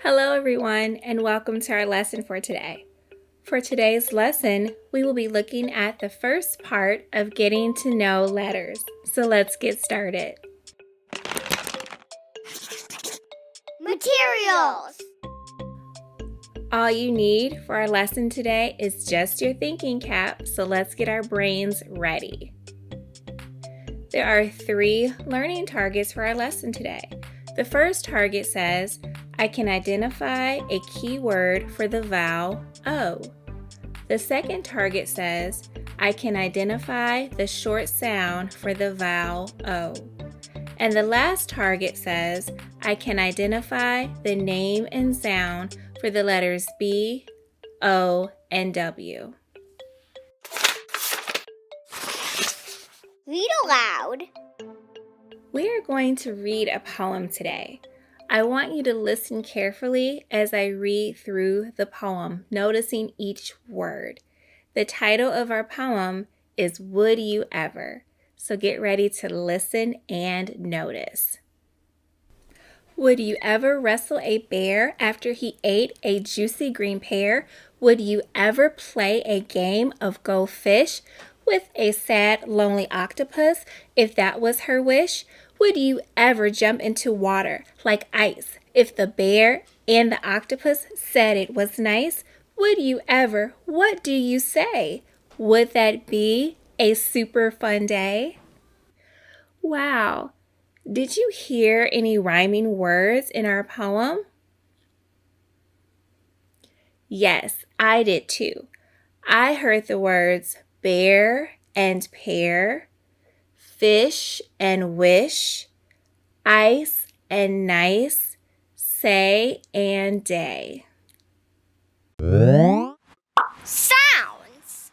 Hello everyone, and welcome to our lesson for today. For today's lesson, we will be looking at the first part of getting to know letters. So let's get started. Materials. All you need for our lesson today is just your thinking cap, so let's get our brains ready. There are 3 learning targets for our lesson today. The first target says, I can identify a key word for the vowel O. The second target says, I can identify the short sound for the vowel O. And the last target says, I can identify the name and sound for the letters B, O, and W. Read aloud. We are going to read a poem today. I want you to listen carefully as I read through the poem, noticing each word. The title of our poem is Would You Ever? So get ready to listen and notice. Would you ever wrestle a bear after he ate a juicy green pear? Would you ever play a game of Go Fish with a sad, lonely octopus if that was her wish? Would you ever jump into water like ice if the bear and the octopus said it was nice? Would you ever? What do you say? Would that be a super fun day? Wow! Did you hear any rhyming words in our poem? Yes, I did too. I heard the words bear and pear, fish and wish, ice and nice, say and day. Sounds.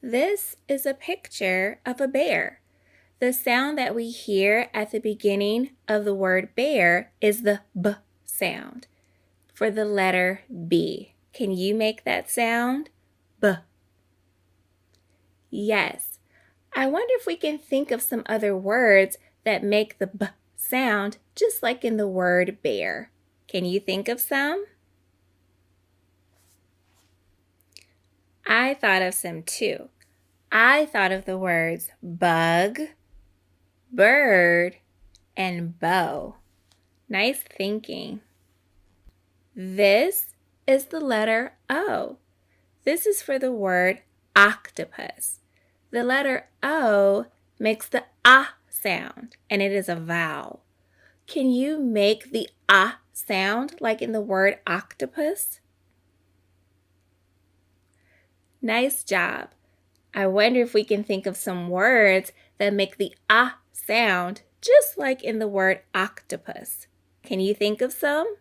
This is a picture of a bear. The sound that we hear at the beginning of the word bear is the B sound for the letter B. Can you make that sound? B. Yes. I wonder if we can think of some other words that make the B sound just like in the word bear. Can you think of some? I thought of some too. I thought of the words bug, bird, and bow. Nice thinking. This is the letter O. This is for the word octopus. The letter O makes the ah sound, and it is a vowel. Can you make the ah sound like in the word octopus? Nice job. I wonder if we can think of some words that make the ah sound just like in the word octopus. Can you think of some?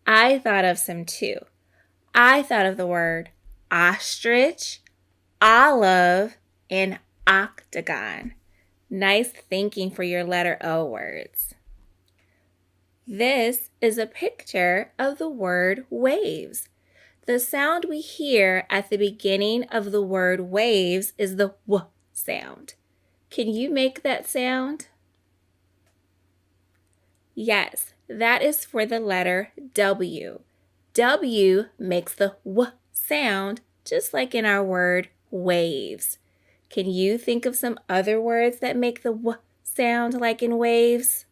I thought of some too. I thought of the word ostrich, olive, and octagon. Nice thinking for your letter O words. This is a picture of the word waves. The sound we hear at the beginning of the word waves is the W sound. Can you make that sound? Yes, that is for the letter W. W makes the W sound just like in our word waves. Can you think of some other words that make the W sound like in waves?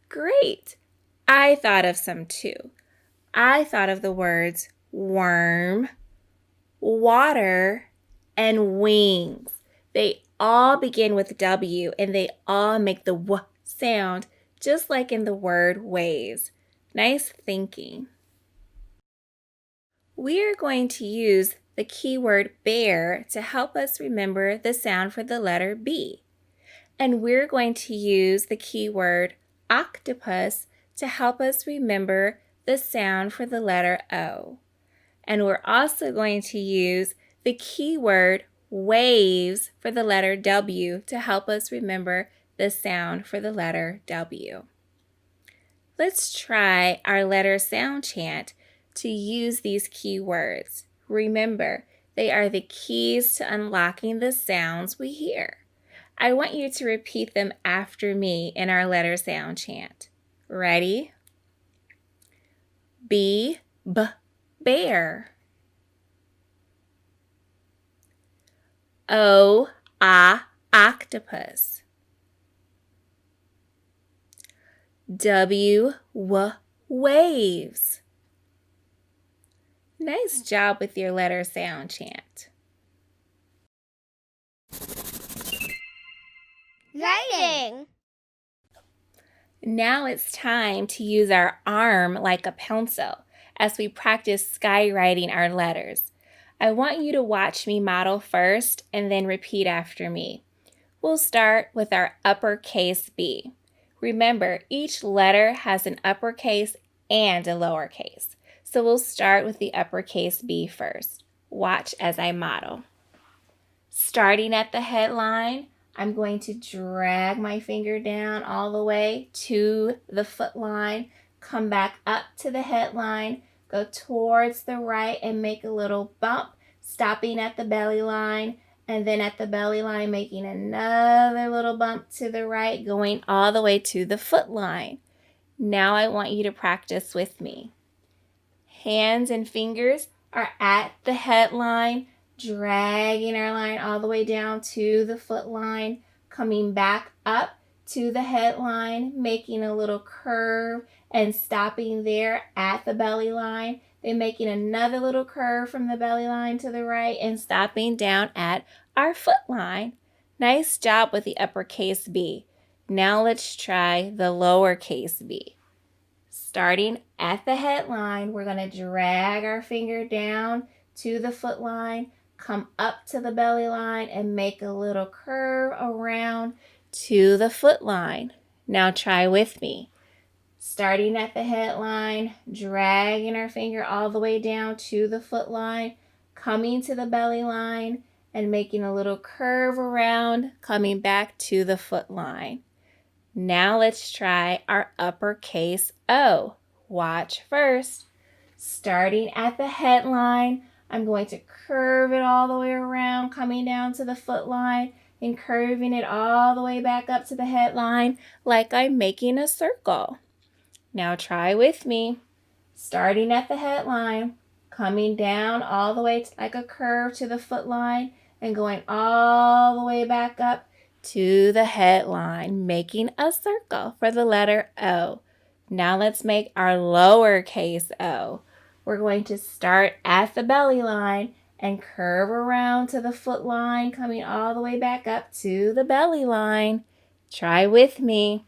Great! I thought of some too. I thought of the words worm, water, and wings. They all begin with W and they all make the W sound just like in the word waves. Nice thinking. We are going to use the keyword bear to help us remember the sound for the letter B. And we're going to use the keyword octopus to help us remember the sound for the letter O. And we're also going to use the keyword waves for the letter W to help us remember the sound for the letter W. Let's try our letter sound chant to use these key words. Remember, They are the keys to unlocking the sounds we hear. I want you to repeat them after me in our letter sound chant. Ready? B, bear. O, octopus. W, waves. Nice job with your letter sound chant. Writing. Now it's time to use our arm like a pencil as we practice skywriting our letters. I want you to watch me model first and then repeat after me. We'll start with our uppercase B. Remember, each letter has an uppercase and a lowercase. So we'll start with the uppercase B first. Watch as I model. Starting at the headline, I'm going to drag my finger down all the way to the foot line, come back up to the headline, go towards the right and make a little bump, stopping at the belly line, and then at the belly line making another little bump to the right, going all the way to the foot line. Now I want you to practice with me. Hands and fingers are at the headline, dragging our line all the way down to the foot line, coming back up to the headline, making a little curve and stopping there at the belly line, then making another little curve from the belly line to the right and stopping down at our foot line. Nice job with the uppercase B. Now let's try the lowercase b. Starting at the headline, we're going to drag our finger down to the foot line, come up to the belly line, and make a little curve around to the foot line. Now try with me. Starting at the headline, dragging our finger all the way down to the foot line, coming to the belly line, and making a little curve around, coming back to the foot line. Now let's try our uppercase O. Watch first. Starting at the headline, I'm going to curve it all the way around, coming down to the foot line and curving it all the way back up to the headline like I'm making a circle. Now try with me. Starting at the headline, coming down all the way like a curve to the foot line and going all the way back up to the headline, making a circle for the letter O. Now let's make our lowercase o. We're going to start at the belly line and curve around to the foot line, coming all the way back up to the belly line. Try with me.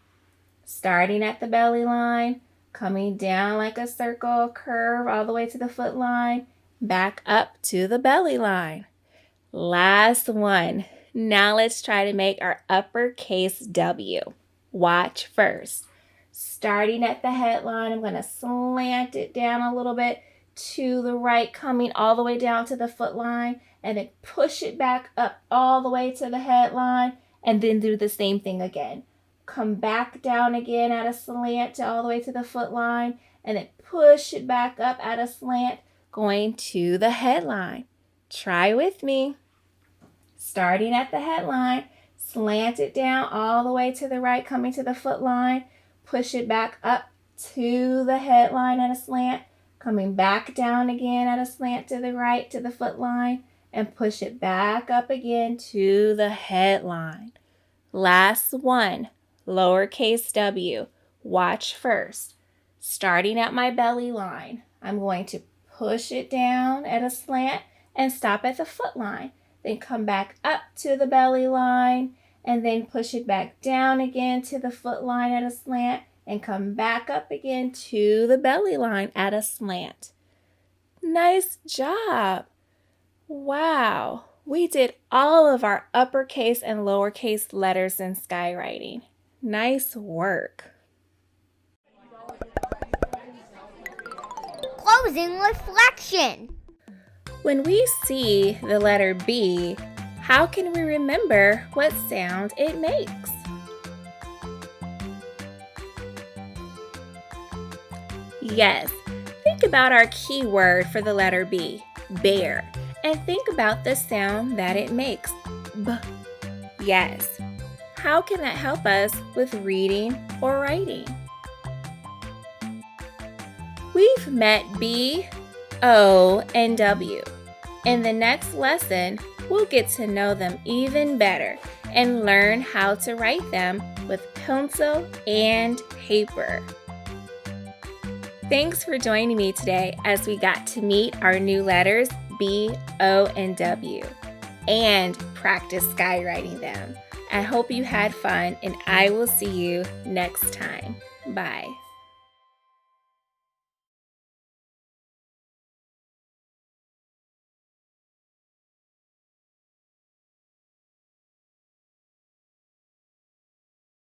Starting at the belly line, coming down like a circle, curve all the way to the foot line, back up to the belly line. Last one. Now let's try to make our uppercase W. Watch first. Starting at the headline, I'm going to slant it down a little bit to the right, coming all the way down to the foot line, and then push it back up all the way to the headline, and then do the same thing again. Come back down again at a slant all the way to the foot line, and then push it back up at a slant, going to the headline. Try with me. Starting at the headline, slant it down all the way to the right, coming to the foot line, push it back up to the headline at a slant, coming back down again at a slant to the right to the foot line, and push it back up again to the headline. Last one, lowercase w. Watch first. Starting at my belly line, I'm going to push it down at a slant and stop at the foot line. Then come back up to the belly line and then push it back down again to the foot line at a slant and come back up again to the belly line at a slant. Nice job. Wow, we did all of our uppercase and lowercase letters in skywriting. Nice work. Closing reflection. When we see the letter B, how can we remember what sound it makes? Yes, think about our key word for the letter B, bear, and think about the sound that it makes. B. Yes. How can that help us with reading or writing? We've met B, O, and W. In the next lesson, we'll get to know them even better and learn how to write them with pencil and paper. Thanks for joining me today as we got to meet our new letters B, O, and W and practice skywriting them. I hope you had fun, and I will see you next time. Bye.